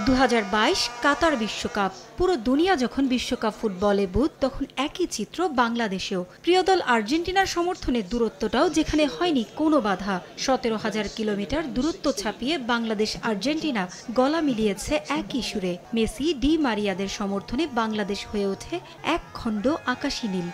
2022 কাতার বিশ্বকাপ। পুরো দুনিয়া যখন বিশ্বকাপ ফুটবলে বুঁদ, তখন একই চিত্র বাংলাদেশেও। প্রিয় দল আর্জেন্টিনার সমর্থনের দূরত্বটাও যেখানে হয়নি কোনো বাধা। 17,000 কিলোমিটার দূরত্ব ছাপিয়ে বাংলাদেশ আর্জেন্টিনা গলা মিলিয়েছে একই সুরে। মেসি, ডি মারিয়াদের সমর্থনে বাংলাদেশ হয়ে ওঠে এক খণ্ড আকাশী নীল।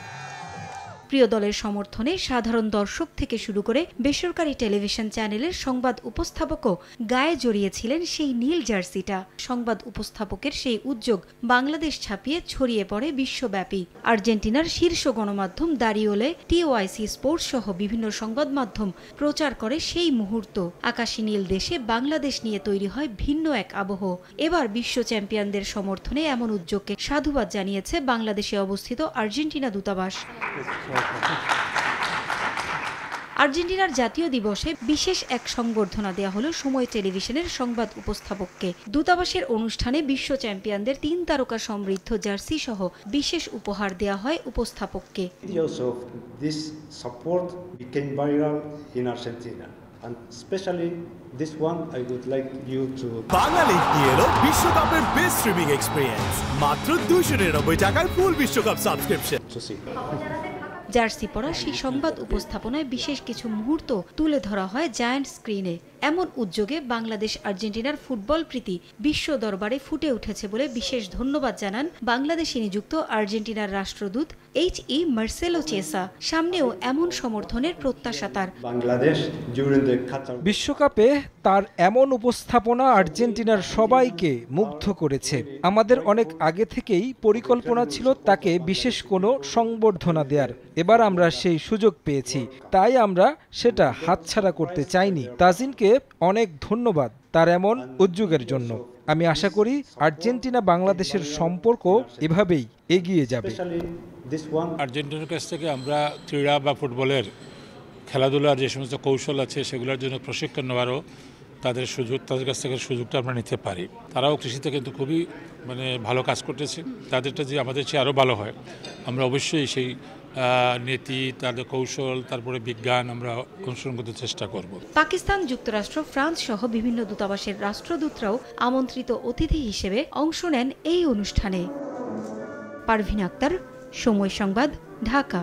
প্রিয় দলের সমর্থনে সাধারণ দর্শক থেকে শুরু করে বেসরকারি টেলিভিশন চ্যানেলের সংবাদ উপস্থাপকও গায়ে জড়িয়েছিলেন সেই নীল জার্সিটা। সংবাদ উপস্থাপকের সেই উদ্যোগ বাংলাদেশ ছাপিয়ে ছড়িয়ে পড়ে বিশ্বব্যাপী। আর্জেন্টিনার শীর্ষ গণমাধ্যম দারিওলে, টিওআইসি স্পোর্টস সহ বিভিন্ন সংবাদ মাধ্যম প্রচার করে সেই মুহূর্ত। আকাশী নীল দেশে বাংলাদেশ নিয়ে তৈরি হয় ভিন্ন এক আবহ। এবার বিশ্ব চ্যাম্পিয়নদের সমর্থনে এমন উদ্যোগকে সাধুবাদ জানিয়েছে বাংলাদেশে অবস্থিত আর্জেন্টিনা দূতাবাস। আর্জেন্টিনার জাতীয় দিবসে বিশেষ এক সংবর্ধনা দেয়া হলো সময় টেলিভিশনের সংবাদ উপস্থাপককে। দূতাবাসের অনুষ্ঠানে বিশ্ব চ্যাম্পিয়নদের 3 তারকা সমৃদ্ধ জার্সি সহ বিশেষ উপহার দেয়া হয় উপস্থাপককে। বাংলালিংক নিয়ে এলো বিশ্বকাপের বেস্ট স্ট্রিমিং এক্সপেরিয়েন্স, মাত্র 299 টাকায় ফুল বিশ্বকাপ সাবস্ক্রিপশন। জার্সি পরা সেই সংবাদ উপস্থাপনায় বিশেষ কিছু মুহূর্ত তুলে ধরা হয় জায়ান্ট স্ক্রিনে। এমন উদ্যোগে বাংলাদেশ আর্জেন্টিনার ফুটবল প্রীতি বিশ্ব দরবারে ফুটে উঠেছে বলে বিশেষ ধন্যবাদ জানান বাংলাদেশে নিযুক্ত আর্জেন্টিনার রাষ্ট্রদূত H.E. মার্সেলো চেসা। সামনেও এমন সমর্থনের প্রত্যাশা তার। বিশ্বকাপে তার এমন উপস্থাপনা আর্জেন্টিনার সবাইকে মুগ্ধ করেছে। আমাদের অনেক আগে থেকেই পরিকল্পনা ছিল তাকে বিশেষ কোনো সংবর্ধনা দেওয়ার। এবার আমরা সেই সুযোগ পেয়েছি, তাই আমরা সেটা হাতছাড়া করতে চাইনি। তাজিনকে অনেক ধন্যবাদ তার এমন উদ্যোগের জন্য। আমি আশা করি আর্জেন্টিনা বাংলাদেশের সম্পর্ক এভাবেই এগিয়ে যাবে। আর্জেন্টিনার কাছ থেকে আমরা ক্রীড়া বা ফুটবলের খেলাধুলার যে সমস্ত কৌশল আছে সেগুলোর জন্য প্রশিক্ষণ নেওয়ারও তাদের কাছ থেকে সুযোগটা আমরা নিতে পারি। তারাও কৃষিতে কিন্তু খুবই ভালো কাজ করতেছে। তাদেরটা যে আমাদের চেয়ে আরও ভালো হয়, আমরা অবশ্যই সেই নীতি, তাদের কৌশল, তারপরে বিজ্ঞান আমরা অনুসরণ করতে চেষ্টা করব। পাকিস্তান, যুক্তরাষ্ট্র, ফ্রান্স সহ বিভিন্ন দূতাবাসের রাষ্ট্রদূতরাও আমন্ত্রিত অতিথি হিসেবে অংশ নেন এই অনুষ্ঠানে। পারভিন আক্তার, সময় সংবাদ, ঢাকা।